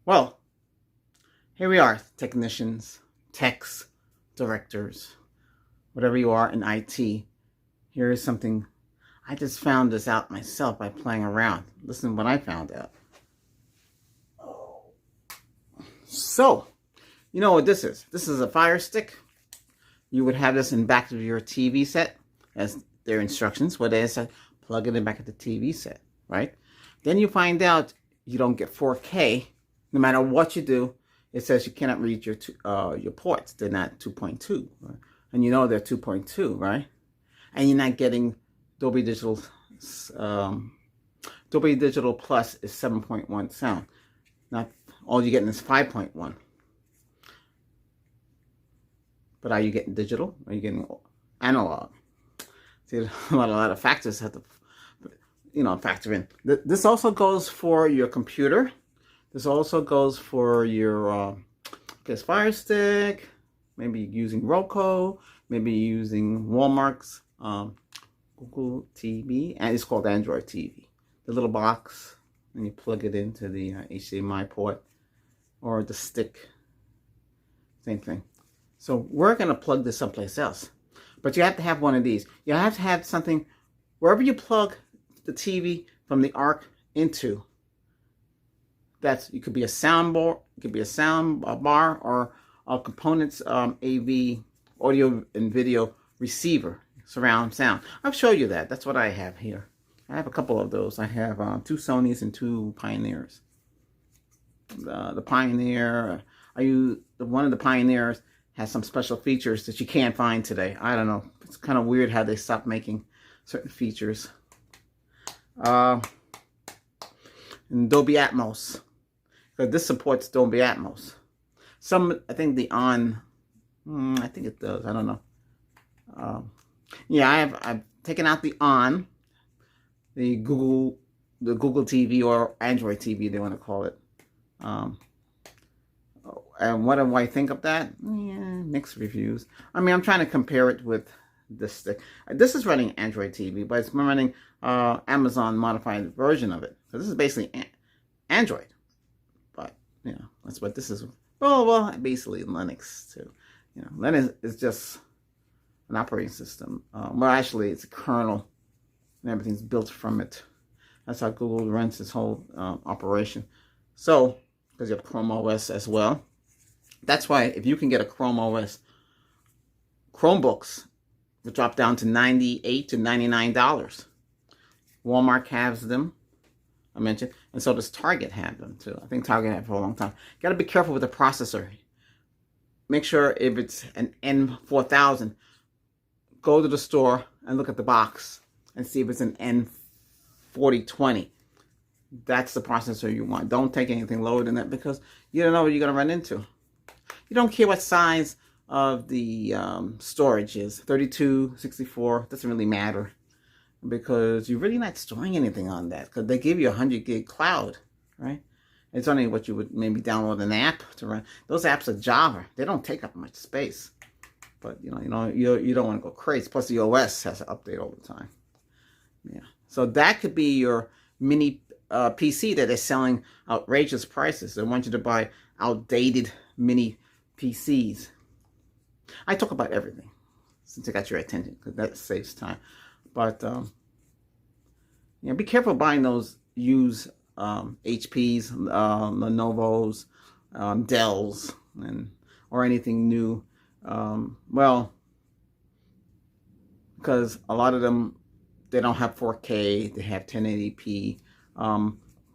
Well, here we are, technicians, techs, directors, whatever you are in IT. Here is something, I just found this out myself by playing around. Listen to what I found out. So, you know what this is? This is a Fire Stick. You would have this in back of your TV set as their instructions. What they said, plug it in back of the TV set, right? Then you find out you don't get 4K. No matter what you do, it says you cannot read your ports. They're not 2.2, right? And you know they're 2.2, right? And you're not getting Dolby Digital. Dolby Digital Plus is 7.1 sound. Not all you're getting is 5.1. But are you getting digital? Are you getting analog? See, a lot of factors have to, factor in. This also goes for your computer. This also goes for your Fire Stick. Maybe using Roku. Maybe using Walmart's Google TV, and it's called Android TV. The little box, and you plug it into the HDMI port or the stick. Same thing. So we're going to plug this someplace else. But you have to have one of these. You have to have something, wherever you plug the TV from the ARC into, it could be a sound bar, it could be a sound bar, or a components AV audio and video receiver, surround sound. I'll show you that. That's what I have here. I have a couple of those. I have 2 Sonys and 2 Pioneers. The Pioneer, one of the Pioneers has some special features that you can't find today. I don't know. It's kind of weird how they stopped making certain features. And Dolby Atmos. Because this supports Dolby Atmos. I think I think it does. I don't know. Yeah, I've taken out the the Google TV or Android TV, they want to call it. And what do I think of that? Yeah, mixed reviews. I mean, I'm trying to compare it with this stick. This is running Android TV, but it's running Amazon modified version of it. So this is basically Android. But, that's what this is. Well, basically Linux too. Linux is just an operating system. Well, actually, it's a kernel, and everything's built from it. That's how Google runs this whole operation. So, because you have Chrome OS as well. That's why if you can get a Chrome OS, Chromebooks will drop down to $98 to $99. Walmart has them, I mentioned, and so does Target have them too. I think Target had for a long time. Got to be careful with the processor. Make sure if it's an N4000, go to the store and look at the box and see if it's an N4020. That's the processor you want. Don't take anything lower than that because you don't know what you're going to run into. You don't care what size of the storage is. 32, 64, doesn't really matter. Because you're really not storing anything on that. Because they give you a 100 gig cloud, right? It's only what you would maybe download an app to run. Those apps are Java. They don't take up much space. But, you don't want to go crazy. Plus, the OS has to update all the time. Yeah. So that could be your mini PC that is selling outrageous prices. They want you to buy outdated mini PCs. I talk about everything since I got your attention because that saves time. But be careful buying those used HPs, Lenovo's, Dells, or anything new. Because a lot of them, they don't have 4K. They have 1080p.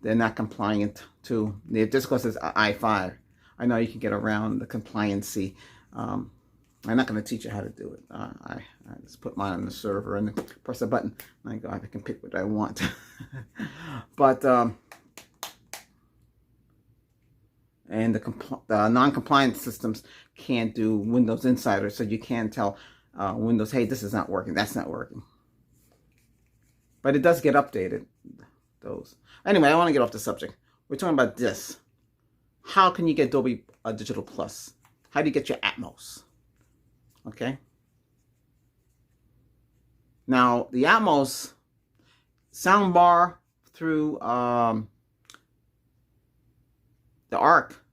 They're not compliant to. Just because it's i5, I know you can get around the compliancy. I'm not going to teach you how to do it. I just put mine on the server and press a button. And I go, I can pick what I want. But and the non-compliant systems can't do Windows Insider, so you can't tell Windows, hey, this is not working. That's not working. But it does get updated. Those. Anyway, I want to get off the subject. We're talking about this. How can you get Dolby Digital Plus? How do you get your Atmos? Okay. Now, the Atmos soundbar through the ARC,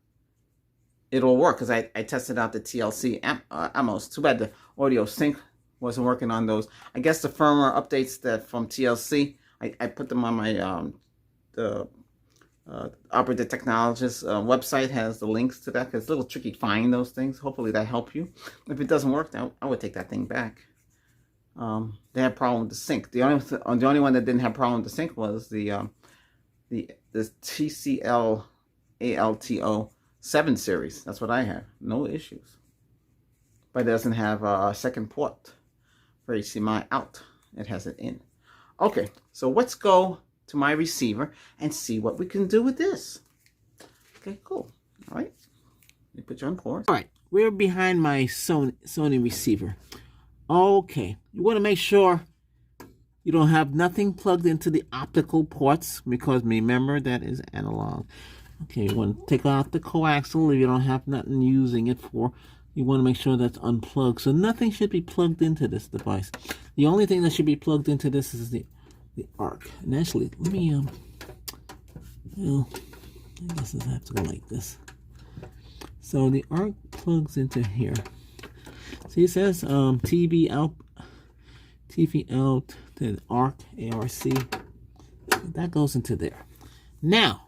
it'll work, because I tested out the TLC Amos. Too bad the audio sync wasn't working on those. I guess the firmware updates that from TLC, I put them on my the Operative Technologies website has the links to that, because it's a little tricky to find those things. Hopefully that help you. If it doesn't work, I would take that thing back. They had problem with the sync. The only one that didn't have problem with the sync was the TCL ALTO 7 series. That's what I have. No issues. But it doesn't have a second port for HDMI out. It has it in. Okay, so let's go to my receiver and see what we can do with this. Okay, cool. All right. Let me put you on pause. All right, we're behind my Sony receiver. Okay, you want to make sure you don't have nothing plugged into the optical ports, because remember that is analog. Okay, you want to take out the coaxial if you don't have nothing using it for. You want to make sure that's unplugged. So nothing should be plugged into this device. The only thing that should be plugged into this is the ARC. And actually, let me well, I guess I have to go like this. So the ARC plugs into here. See, it says TV out to ARC, ARC. That goes into there. Now,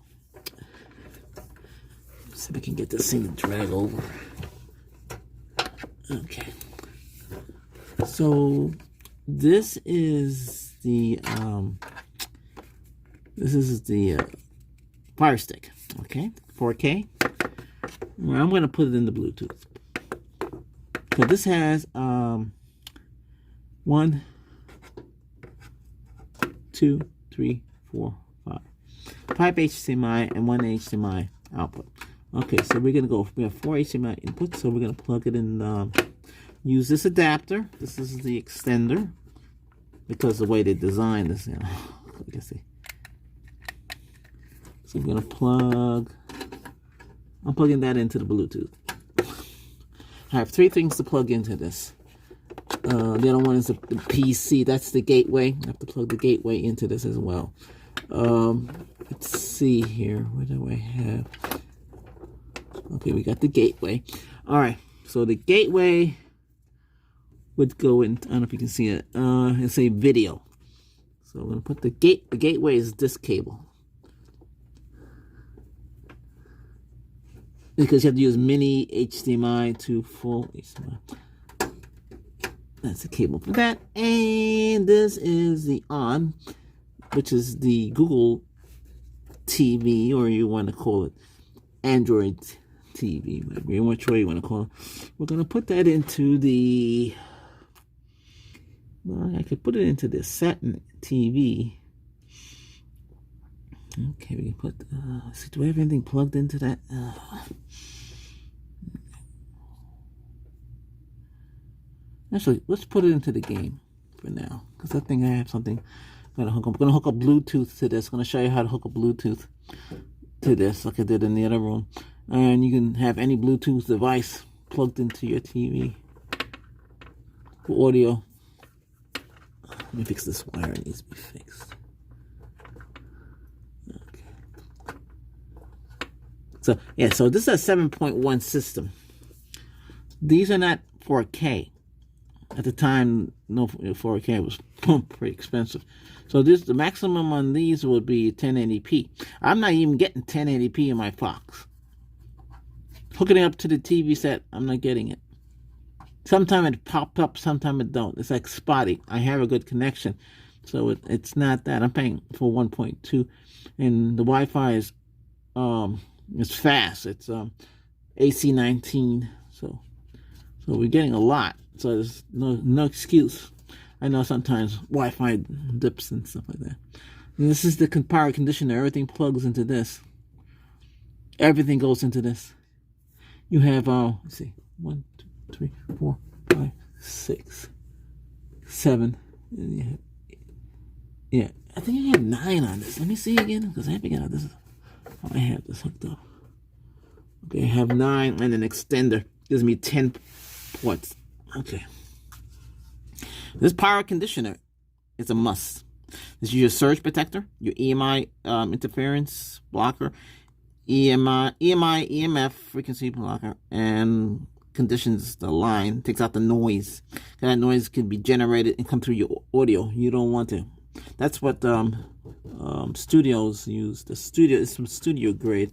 let's see if I can get this thing to drag over. Okay. So this is the Fire Stick. Okay, 4K. Well, I'm going to put it in the Bluetooth. So this has 1, 2, 3, 4, 5 HDMI and 1 HDMI output. Okay, so we're gonna go. We have 4 HDMI inputs, so we're gonna plug it in. Use this adapter. This is the extender, because the way they designed this, you can see. So I'm gonna plug. I'm plugging that into the Bluetooth. I have 3 things to plug into this. The other one is the PC. That's the gateway. I have to plug the gateway into this as well. Let's see here. What do I have? Okay, we got the gateway. All right, so the gateway would go in. I don't know if you can see it. It's a video. So I'm gonna put the gateway is this cable, because you have to use mini HDMI to full HDMI. That's the cable for that. And this is the on, which is the Google TV, or you want to call it Android TV, whatever which way you want to call it. We're going to put that into the, well, I could put it into the Saturn TV. Okay, we can put, so do I have anything plugged into that? Actually, let's put it into the game for now, because I think I have something I'm going to hook up Bluetooth to this. I'm going to show you how to hook up Bluetooth to this, like I did in the other room. And you can have any Bluetooth device plugged into your TV for audio. Let me fix this wire. It needs to be fixed. Okay. So, yeah, so this is a 7.1 system. These are not 4K. At the time, no 4K was pretty expensive. So the maximum on these would be 1080p. I'm not even getting 1080p in my Fox. Hooking it up to the TV set, I'm not getting it. Sometimes it popped up, sometimes it don't. It's like spotty. I have a good connection, so it's not that. I'm paying for 1.2, and the Wi-Fi is it's fast. It's AC19, so we're getting a lot. So there's no excuse. I know sometimes Wi-Fi dips and stuff like that. And this is the power conditioner. Everything plugs into this. Everything goes into this. You have, let's see, 1, 2, 3, 4, 5, 6, 7. Yeah, I think I have 9 on this. Let me see again, because I haven't got this. I have this hooked up. Okay, I have 9 and an extender. Gives me 10 ports. Okay. This power conditioner is a must. This is your surge protector, your EMI interference blocker, EMF frequency blocker, and conditions the line, takes out the noise. That noise can be generated and come through your audio. You don't want to. That's what studios use. The studio is some studio grade.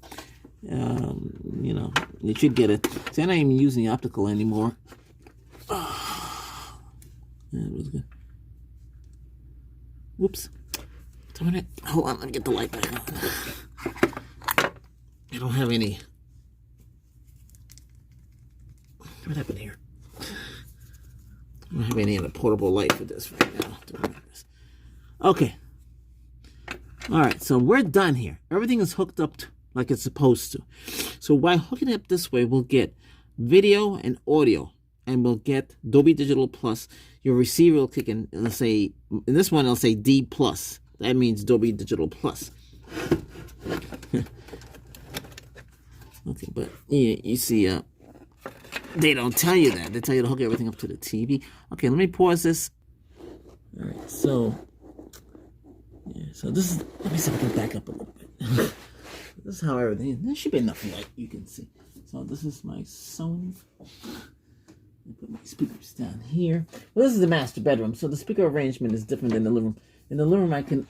You know, you should get it. See, I'm not even using the optical anymore. Yeah, it was good. Whoops. Darn it. Hold on, let me get the light back on. I don't have any. What happened here? I don't have any other portable light for this right now. Okay. Alright, so we're done here. Everything is hooked up like it's supposed to. So by hooking it up this way, we'll get video and audio. And we'll get Dolby Digital Plus. Your receiver will kick in, let's say, in this one, it'll say D+. That means Dolby Digital Plus. Okay, but you see, they don't tell you that. They tell you to hook everything up to the TV. Okay, let me pause this. All right, so, yeah, so this is, let me see if I can back up a little bit. This is how everything is. There should be enough light you can see. So this is my Sony. Put my speakers down here. Well, this is the master bedroom, so the speaker arrangement is different than the living room. In the living room, I can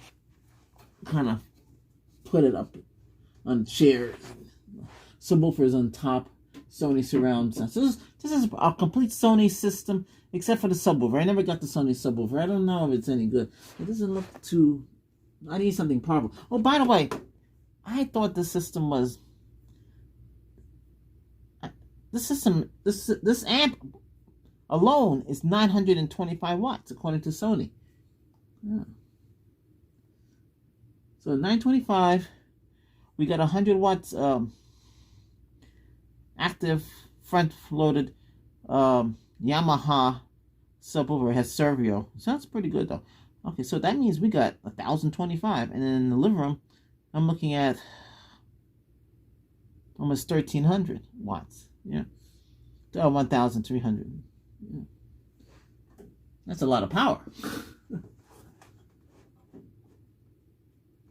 kind of put it up on chairs. Subwoofers on top, Sony surround sound. So this is a complete Sony system, except for the subwoofer. I never got the Sony subwoofer. I don't know if it's any good. It doesn't look too... I need something powerful. Oh, by the way, I thought the system was... This amp alone is 925 watts, according to Sony. Yeah. So 925, we got 100 watts active front-loaded Yamaha subwoofer. It has Servio. Sounds pretty good though. Okay, so that means we got 1,025, and then in the living room, I'm looking at almost 1,300 watts. Yeah, 1,300. Yeah. That's a lot of power.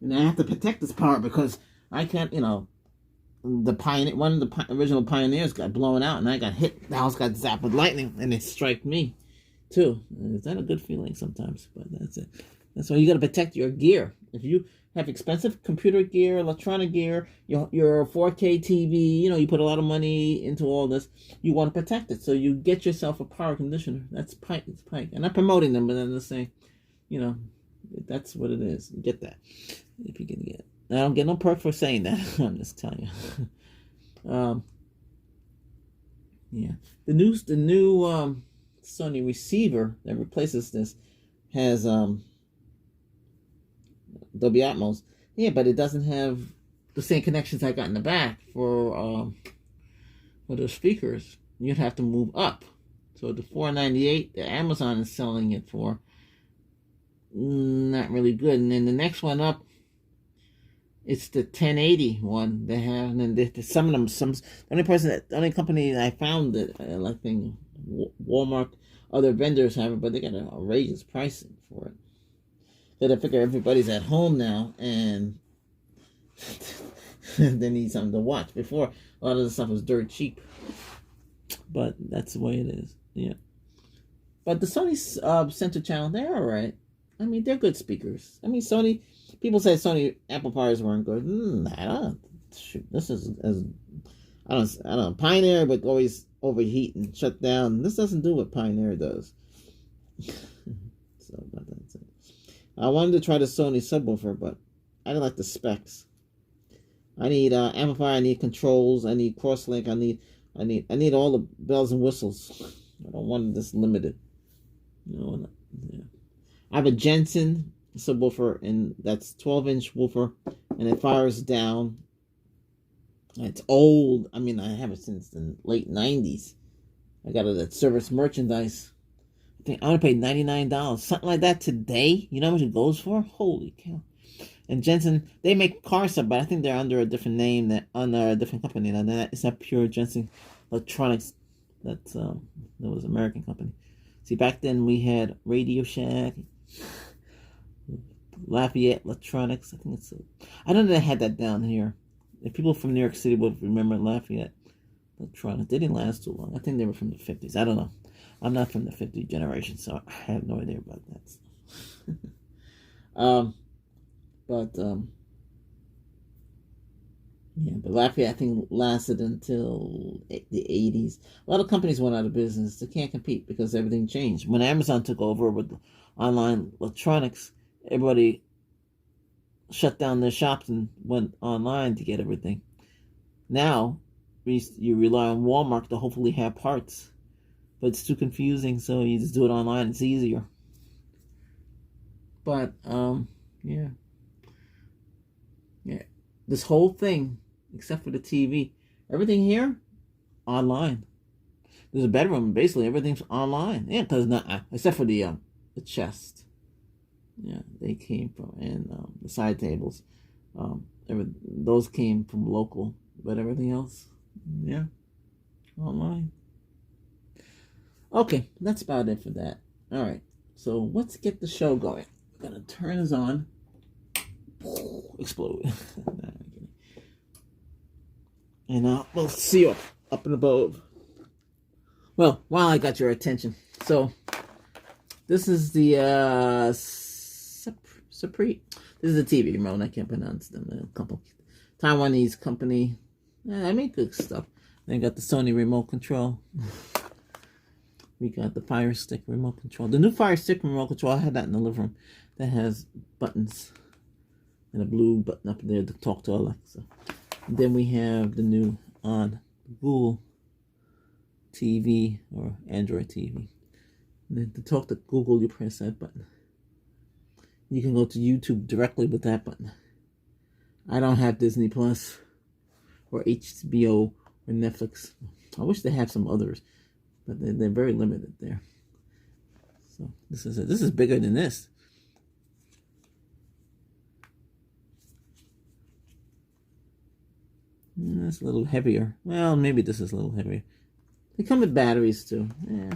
And I have to protect this power because I can't, you know, the Pioneer, one of the original Pioneers got blown out, and I got hit. The house got zapped with lightning, and it struck me too. Is that a good feeling sometimes? But that's it. That's why you got to protect your gear. If you have expensive computer gear, electronic gear, your 4K TV, you know, you put a lot of money into all this, you want to protect it. So you get yourself a power conditioner. That's Pike. It's Pike. I'm not promoting them, but then they're saying, you know, that's what it is. You get that. If you can get it. I don't get no perk for saying that. I'm just telling you. Yeah. The new Sony receiver that replaces this has Dolby Atmos. Yeah, but it doesn't have the same connections I got in the back for the speakers. You'd have to move up. So the $498 that Amazon is selling it for, not really good. And then the next one up, it's the 1080 one they have, and then some of them, the only company that I found that I think Walmart, other vendors have it, but they got an outrageous pricing for it. But I figure everybody's at home now, and they need something to watch. Before, a lot of the stuff was dirt cheap, but that's the way it is. Yeah. But the Sony center channel, they're all right. I mean, they're good speakers. I mean, Sony. People say Sony amplifiers weren't good. I don't. Shoot, this is as I don't. Pioneer would always overheat and shut down. This doesn't do what Pioneer does. So, but that's it. I wanted to try the Sony subwoofer, but I didn't like the specs. I need amplifier. I need controls. I need crosslink. I need all the bells and whistles. I don't want this limited. No, yeah. I have a Jensen subwoofer, and that's 12-inch woofer, and it fires down. It's old. I mean, I have it since the late 90s. I got it at Service Merchandise. I think I would pay $99, something like that today. You know how much it goes for? Holy cow! And Jensen, they make car stuff, but I think they're under a different name, under a different company. Now it's not pure Jensen Electronics. That was an American company. See, back then we had Radio Shack, Lafayette Electronics. I think I don't know if they had that down here. If people from New York City would remember Lafayette Electronics, they didn't last too long. I think they were from the 50s. I don't know. I'm not from the 50 generation, so I have no idea about that stuff. But Lafayette, I think, lasted until the 80s. A lot of companies went out of business. They can't compete because everything changed. When Amazon took over with online electronics, everybody shut down their shops and went online to get everything. Now, you rely on Walmart to hopefully have parts. But it's too confusing, so you just do it online. It's easier. But, yeah. This whole thing, except for the TV, everything here, online. There's a bedroom, basically everything's online. Yeah, because not except for the chest. Yeah, they came from, and the side tables. Those came from local, but everything else, yeah, online. Okay, that's about it for that. All right, so let's get the show going. We're gonna turn this on. Explode. And we'll see you up and above. Well, while I got your attention, so this is the Supreme. This is a TV remote. I can't pronounce them. A couple Taiwanese company. I make good stuff. They got the Sony remote control. We got the Fire Stick remote control. The new Fire Stick remote control, I had that in the living room. That has buttons and a blue button up there to talk to Alexa. And then we have the new on Google TV or Android TV. And then to talk to Google, you press that button. You can go to YouTube directly with that button. I don't have Disney Plus or HBO or Netflix. I wish they had some others, but they're very limited there. So this is it. This is bigger than this. That's a little heavier. Well, maybe this is a little heavier. They come with batteries too. Yeah,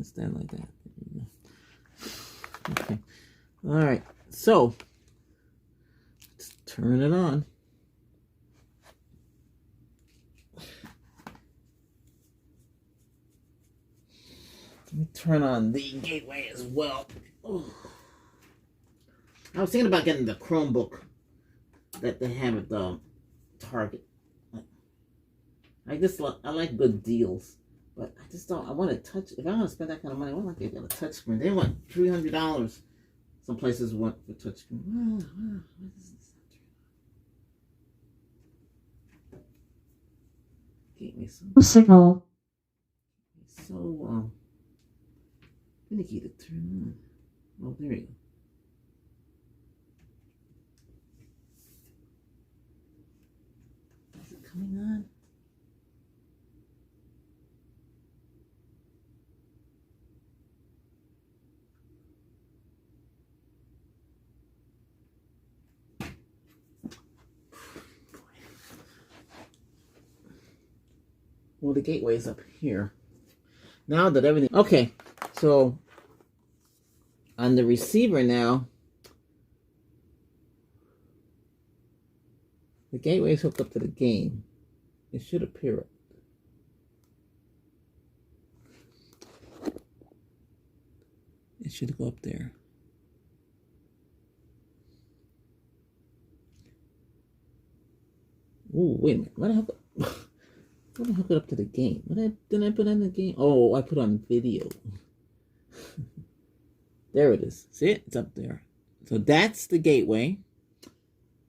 stand like that. Okay. All right. So let's turn it on. Let me turn on the gateway as well. Oh. I was thinking about getting the Chromebook that they have at the Target. I like good deals, but I just don't. I want to touch. If I want to spend that kind of money, I want to get a touch screen. They want $300. Some places want for touch screen. What is this? Gave me some signal. So finicky to turn on. Oh, there we go. Is it coming on? Well, the gateway is up here. Now that everything... Okay, so on the receiver now, the gateway is hooked up to the game. It should appear. It should go up there. Ooh, wait a minute. What the hell? What the hook it up to the game? Didn't I put on the game? Oh, I put on video. There it is. See it? It's up there. So that's the gateway.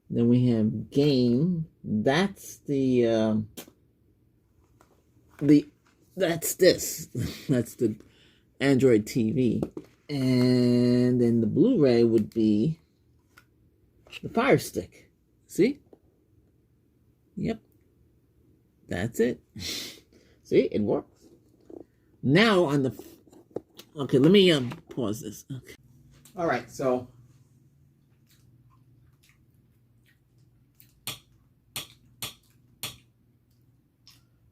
Then we have game. That's the that's this. That's the Android TV. And then the Blu-ray would be the Fire Stick. See? Yep. That's it. See, it works. Now on the... Okay, let me pause this. Okay. All right, so...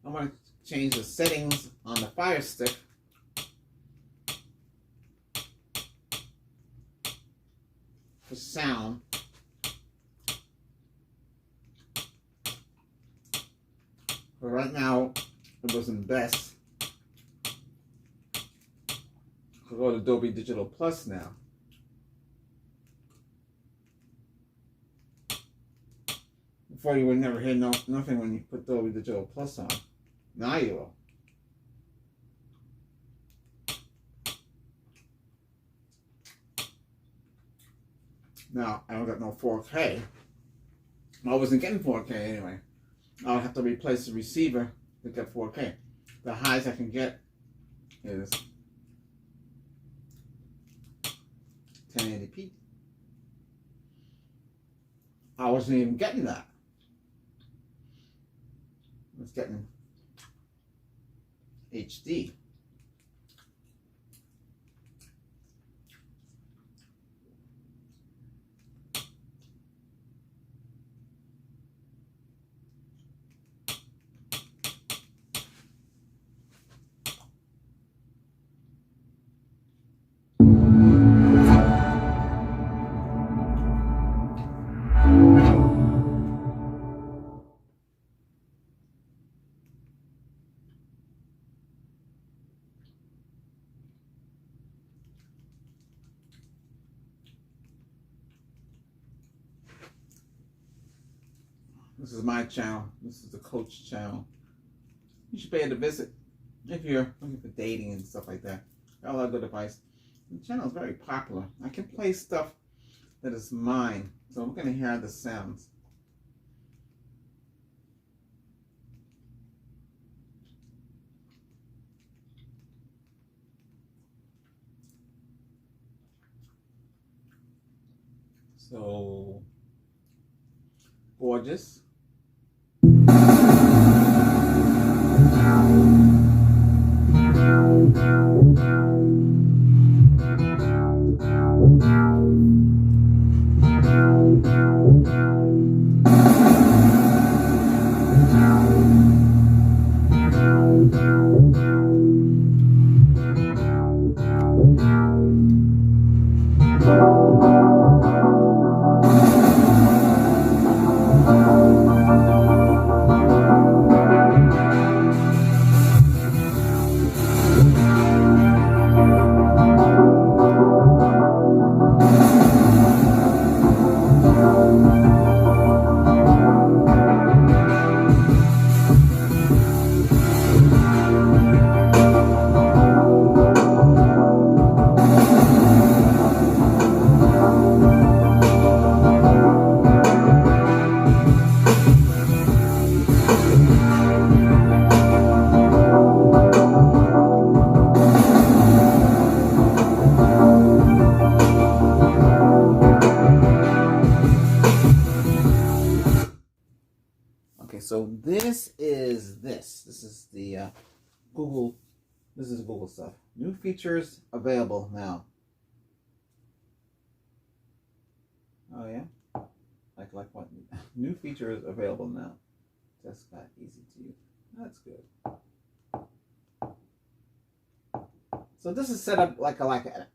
I want to change the settings on the Fire Stick. For sound. But right now, it wasn't best to go to Dolby Digital Plus now. Before you would never hear nothing when you put Dolby Digital Plus on. Now you will. Now, I don't got no 4K. I wasn't getting 4K anyway. I'll have to replace the receiver to get 4K. The highest I can get is 1080p. I wasn't even getting that. I was getting HD. This is my channel. This is the Coach channel. You should pay it a visit if you're looking for dating and stuff like that. Got a lot of good advice. The channel is very popular. I can play stuff that is mine. So we're going to hear the sounds. So, Gorgeous. So this is the Google. This is Google stuff. New features available now. Oh yeah, like what? New features available now. Just got easy to use. That's good. So this is set up like an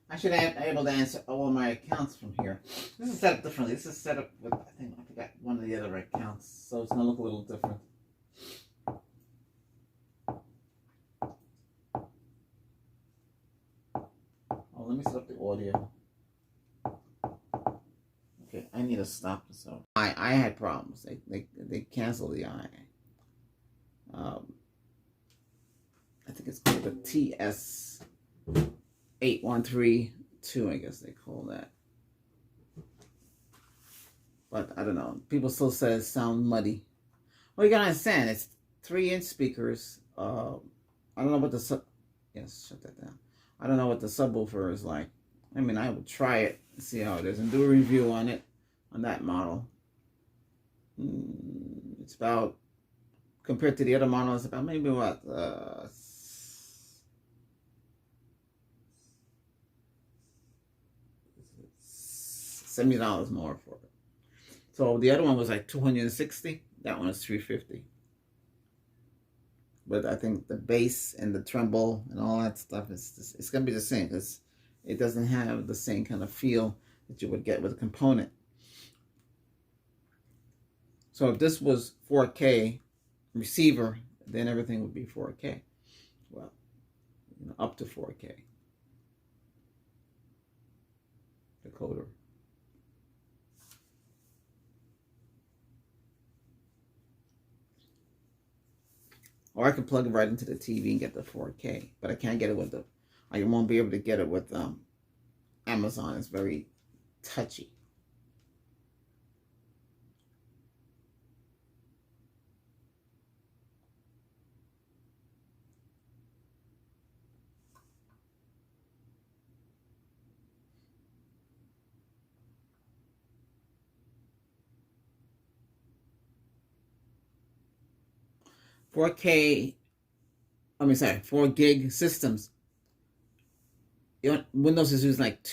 I should be able to answer all my accounts from here. This is set up differently. This is set up with, I forgot one of the other accounts, so it's going to look a little different. Oh, let me set up the audio. Okay, I need to stop this. So I had problems. They canceled the I think it's called the TS8132, I guess they call that. But I don't know. People still say it sounds muddy. Well, you gotta understand, it's 3-inch speakers. I don't know what the yes, shut that down. I don't know what the subwoofer is like. I mean, I will try it and see how it is and do a review on it, on that model. It's about, compared to the other model, it's about maybe what, $70 more for it. So the other one was like $260. That one is $350. but I think the bass and the treble and all that stuff it's going to be the same because it doesn't have the same kind of feel that you would get with a component. So if this was 4K receiver, then everything would be 4K. Well, up to 4K. Decoder. Or I can plug it right into the TV and get the 4K, but I can't get it with I won't be able to get it with Amazon. It's very touchy. Four gig systems. Windows is using like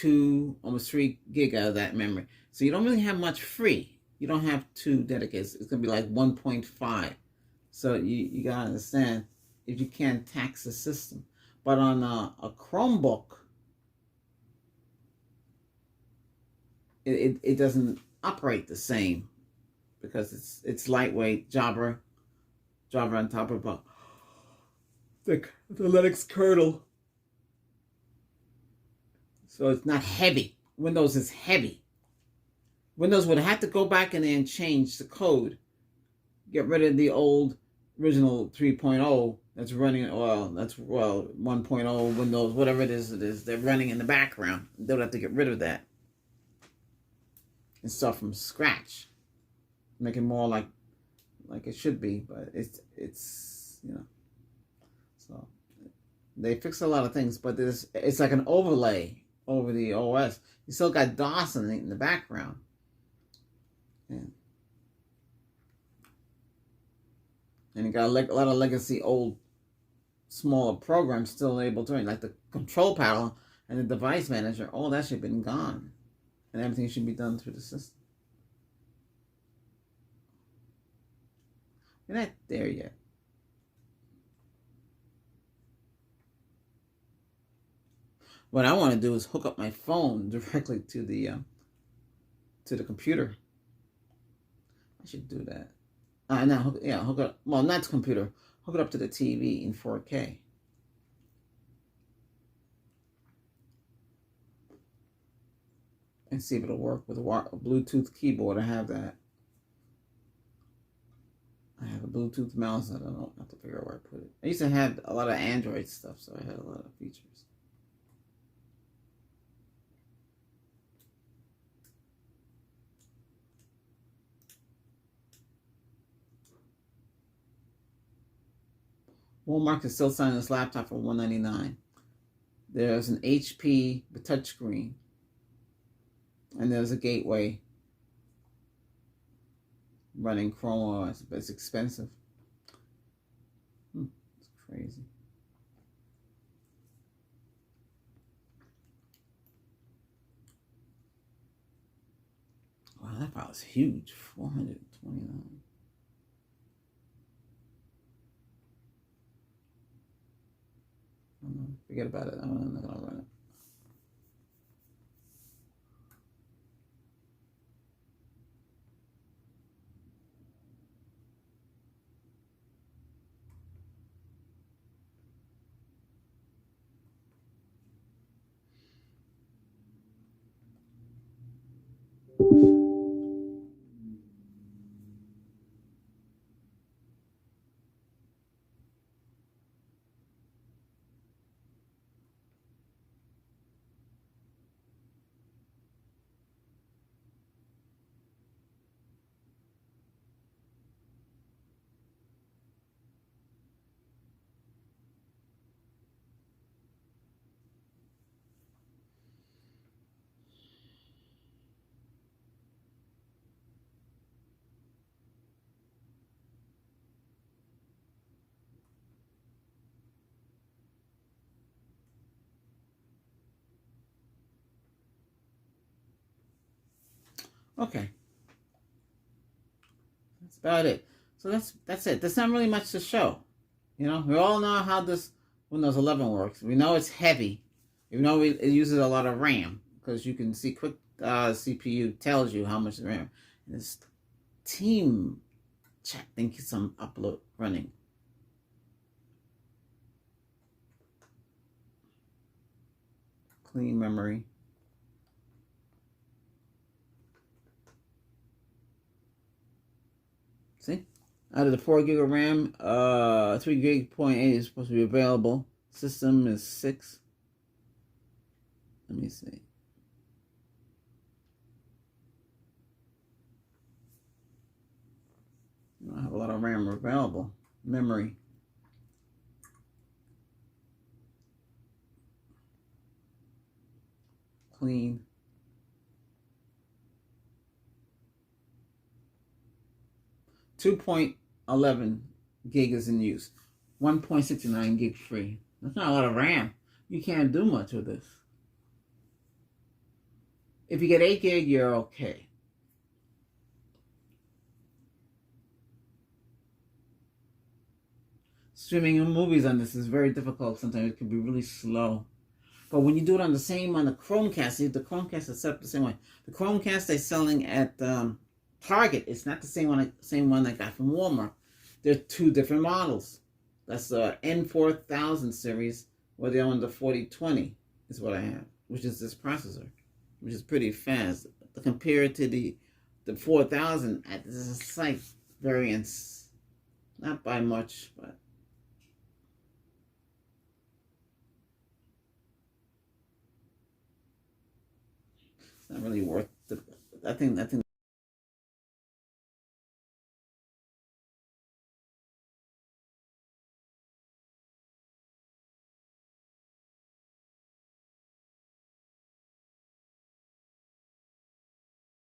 almost 3 gig out of that memory. So you don't really have much free. You don't have 2 dedicated. It's going to be like 1.5. So you got to understand if you can't tax the system. But on a Chromebook, it doesn't operate the same because it's lightweight Java on top of the Linux kernel. So it's not heavy. Windows is heavy. Windows would have to go back in there and change the code. Get rid of the old original 3.0 that's running, 1.0 Windows, whatever it is, they're running in the background. They would have to get rid of that and start from scratch. Make it more like it should be, but it's so they fix a lot of things, but it's like an overlay over the OS. You still got DOS in the background. And you got a lot of legacy old smaller programs still able to run, like the control panel and the device manager. All that should have been gone, and everything should be done through the system. We're not there yet. What I want to do is hook up my phone directly to the computer. I should do that. Hook up. Well, not to computer. Hook it up to the TV in 4K. And see if it'll work with a Bluetooth keyboard. I have that. I have a Bluetooth mouse. I don't know. I have to figure out where I put it. I used to have a lot of Android stuff, so I had a lot of features. Walmart is still selling this laptop for $199. There's an HP with touchscreen, and there's a Gateway running Chrome OS, but it's expensive. It's crazy. Wow, that file is huge. 429. Forget about it. I'm not gonna run it. Okay. That's about it. So that's it. There's not really much to show. You know, we all know how this Windows 11 works. We know it's heavy. We know it uses a lot of RAM because you can see quick CPU tells you how much RAM. And this team chat thinks some upload running. Clean memory. See? Out of the 4 gig of RAM, 3 gig point 8 is supposed to be available. System is 6. Let me see. I have a lot of RAM available. Memory. Clean. .11 gig is in use. 1.69 gig free. That's not a lot of RAM. You can't do much with this. If you get 8 gig, you're okay. Streaming movies on this is very difficult. Sometimes it can be really slow. But when you do it on the Chromecast, see, the Chromecast is set up the same way. The Chromecast they're selling at Target, it's not the same one I got from Walmart. They're 2 different models. That's the N4000 series, where they're on the 4020 is what I have, which is this processor, which is pretty fast. Compared to the 4000, there's a slight variance, not by much, but it's not really worth it. I think